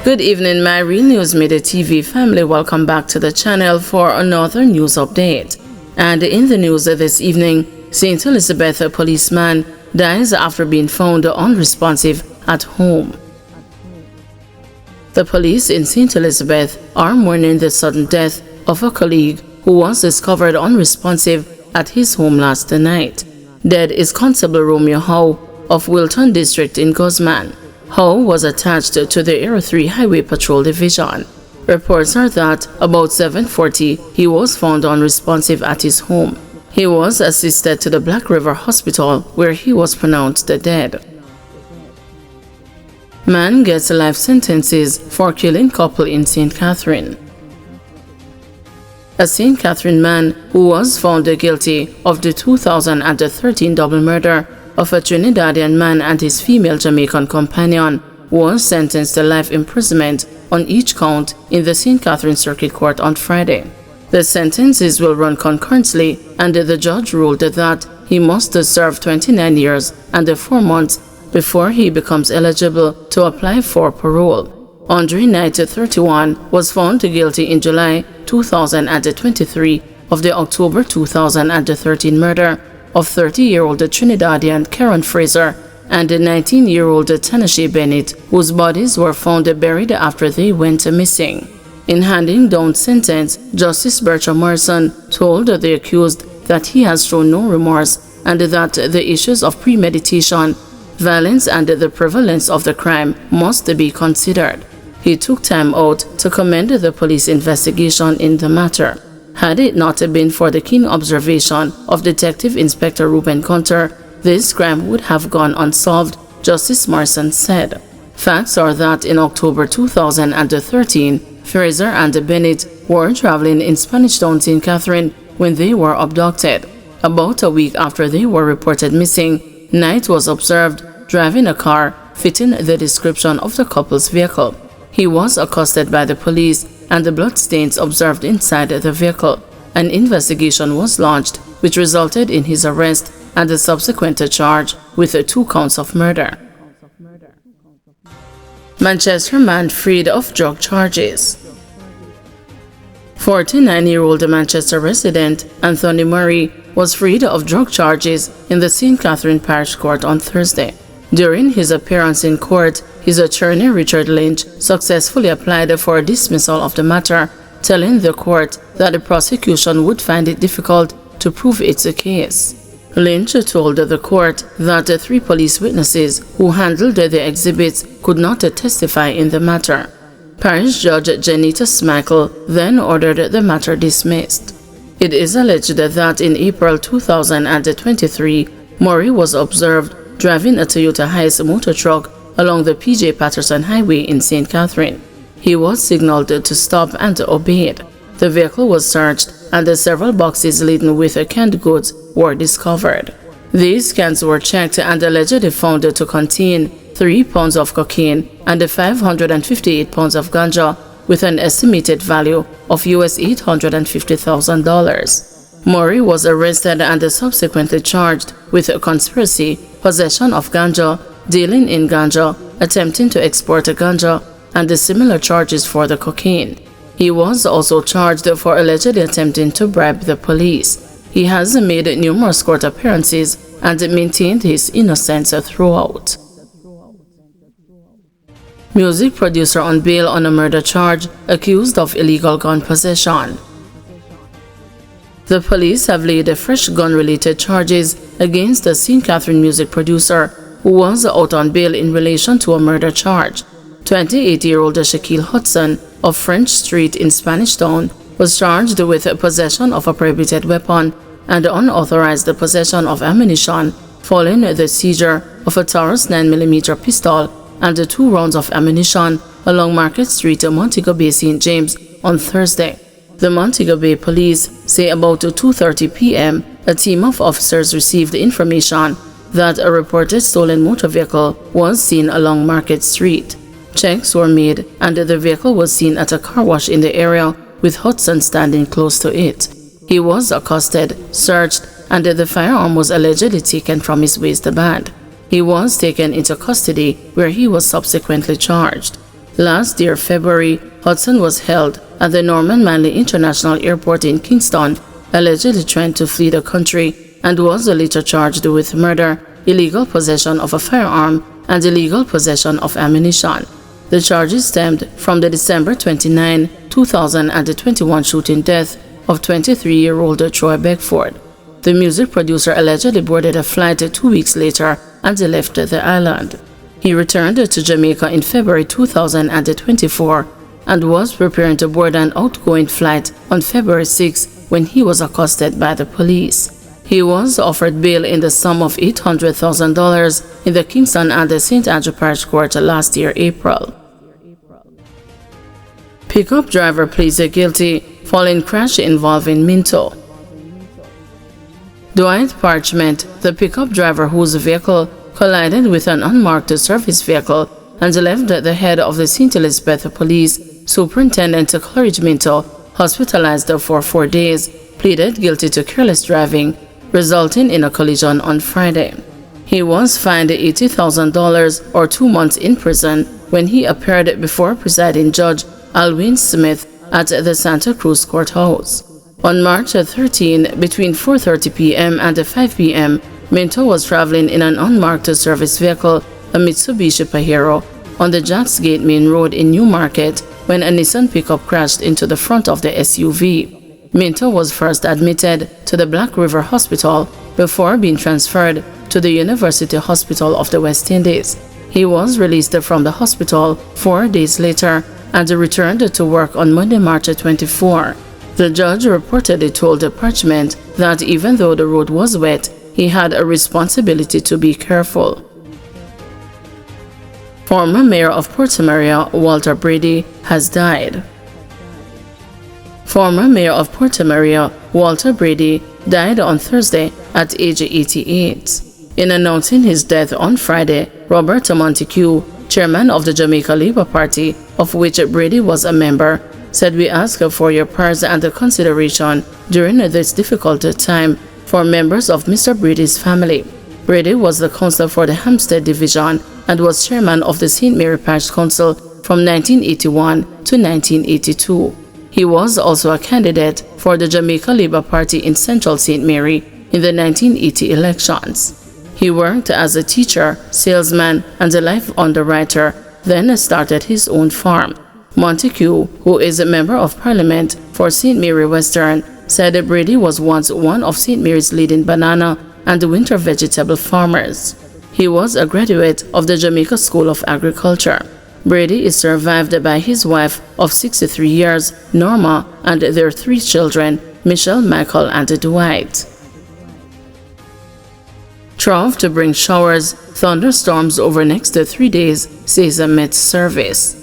Good evening, my Real News Midday TV family. Welcome back to the channel for another news update. And in the news this evening, St. Elizabeth policeman dies after being found unresponsive at home. The police in St. Elizabeth are mourning the sudden death of a colleague who was discovered unresponsive at his home last night. Dead is Constable Romeo Howe of Wilton District in Guzman. Howe was attached to the Area 3 Highway Patrol Division. Reports are that about 7:40 he was found unresponsive at his home. He was assisted to the Black River Hospital where he was pronounced dead. Man gets life sentences for killing couple in St. Catherine. A St. Catherine man who was found guilty of the 2013 double murder of a Trinidadian man and his female Jamaican companion was sentenced to life imprisonment on each count in the St. Catherine Circuit Court on Friday. The sentences will run concurrently, and the judge ruled that he must serve 29 years and 4 months before he becomes eligible to apply for parole. Andre Knight, 31, was found guilty in July 2023 of the October 2013 murder of 30-year-old Trinidadian Karen Fraser and 19-year-old Tanashi Bennett, whose bodies were found buried after they went missing. In handing down sentence, Justice Bertram Morrison told the accused that he has shown no remorse and that the issues of premeditation, violence, and the prevalence of the crime must be considered. He took time out to commend the police investigation in the matter. Had it not been for the keen observation of Detective Inspector Ruben Gunter, this crime would have gone unsolved, Justice Morrison said. Facts are that in October 2013, Fraser and Bennett were traveling in Spanish Town, St. Catherine when they were abducted. About a week after they were reported missing, Knight was observed driving a car fitting the description of the couple's vehicle. He was accosted by the police and the bloodstains observed inside the vehicle. An investigation was launched which resulted in his arrest and the subsequent charge with 2 counts of murder. Manchester man freed of drug charges. 49-year-old Manchester resident Anthony Murray was freed of drug charges in the St. Catherine Parish Court on Thursday. During his appearance in court, his attorney Richard Lynch successfully applied for a dismissal of the matter, telling the court that the prosecution would find it difficult to prove its case. Lynch told the court that the 3 police witnesses who handled the exhibits could not testify in the matter. Parish Judge Janita Smichael then ordered the matter dismissed. It is alleged that in April 2023, Murray was observed driving a Toyota Hiace motor truck along the P.J. Patterson Highway in St. Catherine. He was signaled to stop and obeyed. The vehicle was searched and several boxes laden with canned goods were discovered. These cans were checked and allegedly found to contain 3 pounds of cocaine and 558 pounds of ganja with an estimated value of US $850,000. Murray was arrested and subsequently charged with conspiracy, possession of ganja, dealing in ganja, attempting to export ganja, and similar charges for the cocaine. He was also charged for allegedly attempting to bribe the police. He has made numerous court appearances and maintained his innocence throughout. Music producer on bail on a murder charge accused of illegal gun possession. The police have laid fresh gun-related charges against the St. Catherine music producer who was out on bail in relation to a murder charge. 28-year-old Shaquille Hudson of French Street in Spanish Town was charged with possession of a prohibited weapon and unauthorized possession of ammunition following the seizure of a Taurus 9mm pistol and 2 rounds of ammunition along Market Street, Montego Bay, St. James on Thursday. The Montego Bay police say about 2:30 p.m. a team of officers received information that a reported stolen motor vehicle was seen along Market Street. Checks were made and the vehicle was seen at a car wash in the area with Hudson standing close to it. He was accosted, searched, and the firearm was allegedly taken from his waistband. He was taken into custody where he was subsequently charged. Last year, February, Hudson was held at the Norman Manley International Airport in Kingston, allegedly trying to flee the country, and was later charged with murder, illegal possession of a firearm, and illegal possession of ammunition. The charges stemmed from the December 29, 2021 shooting death of 23-year-old Troy Beckford. The music producer allegedly boarded a flight 2 weeks later and left the island. He returned to Jamaica in February 2024 and was preparing to board an outgoing flight on February 6 when he was accosted by the police. He was offered bail in the sum of $800,000 in the Kingston and the St. Andrew Parish Court last year, April. Pickup driver pleads guilty following crash involving Minto. Dwight Parchment, the pickup driver whose vehicle collided with an unmarked service vehicle and left the head of the St. Elizabeth Police Superintendent Coleridge Minto hospitalized for 4 days, pleaded guilty to careless driving, resulting in a collision on Friday. He was fined $80,000 or 2 months in prison when he appeared before presiding judge Alwyn Smith at the Santa Cruz Courthouse. On March 13, between 4:30 p.m. and 5 p.m., Minto was traveling in an unmarked service vehicle, a Mitsubishi Pajero, on the Jacks Gate Main Road in Newmarket when a Nissan pickup crashed into the front of the SUV. Minto was first admitted to the Black River Hospital before being transferred to the University Hospital of the West Indies. He was released from the hospital 4 days later and returned to work on Monday, March 24. The judge reportedly told the Parchment that even though the road was wet, he had a responsibility to be careful. Former Mayor of Porto Maria, Walter Brady, has died. Former Mayor of Porto Maria, Walter Brady, died on Thursday at age 88. In announcing his death on Friday, Roberto Montague, chairman of the Jamaica Labour Party, of which Brady was a member, said, "We ask for your prayers and consideration during this difficult time for members of Mr. Brady's family." Brady was the councillor for the Hampstead Division and was chairman of the St. Mary Parish Council from 1981 to 1982. He was also a candidate for the Jamaica Labour Party in Central St. Mary in the 1980 elections. He worked as a teacher, salesman, and a life underwriter, then started his own farm. Montague, who is a member of Parliament for St. Mary Western, said Brady was once one of St. Mary's leading banana and winter vegetable farmers. He was a graduate of the Jamaica School of Agriculture. Brady is survived by his wife of 63 years, Norma, and their 3 children, Michelle, Michael, and Dwight. Trough to bring showers, thunderstorms over next 3 days, says a Met Service.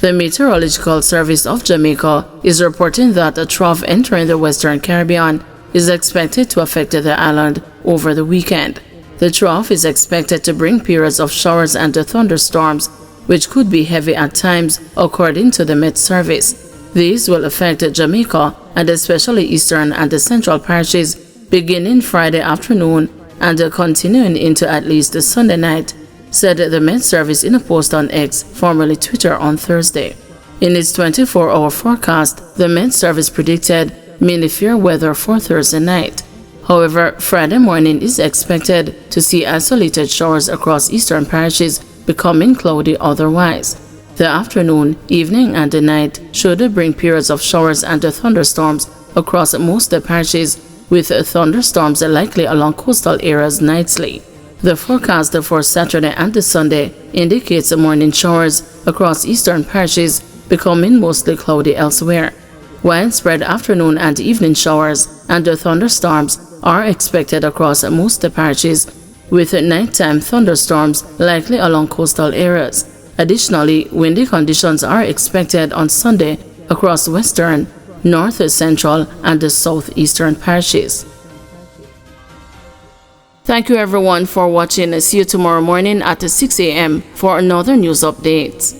The Meteorological Service of Jamaica is reporting that a trough entering the Western Caribbean is expected to affect the island over the weekend. The trough is expected to bring periods of showers and thunderstorms, which could be heavy at times, according to the Met Service. These will affect Jamaica and especially eastern and the central parishes beginning Friday afternoon and continuing into at least Sunday night, said the Met Service in a post on X, formerly Twitter, on Thursday. In its 24-hour forecast, the Met Service predicted mainly fair weather for Thursday night. However, Friday morning is expected to see isolated showers across eastern parishes becoming cloudy otherwise. The afternoon, evening, and the night should bring periods of showers and thunderstorms across most parishes, with thunderstorms likely along coastal areas nightly. The forecast for Saturday and Sunday indicates morning showers across eastern parishes becoming mostly cloudy elsewhere. Widespread afternoon and evening showers and thunderstorms are expected across most parishes, with nighttime thunderstorms likely along coastal areas. Additionally, windy conditions are expected on Sunday across western, north central, and the southeastern parishes. Thank you everyone for watching. See you tomorrow morning at 6 a.m. for another news update.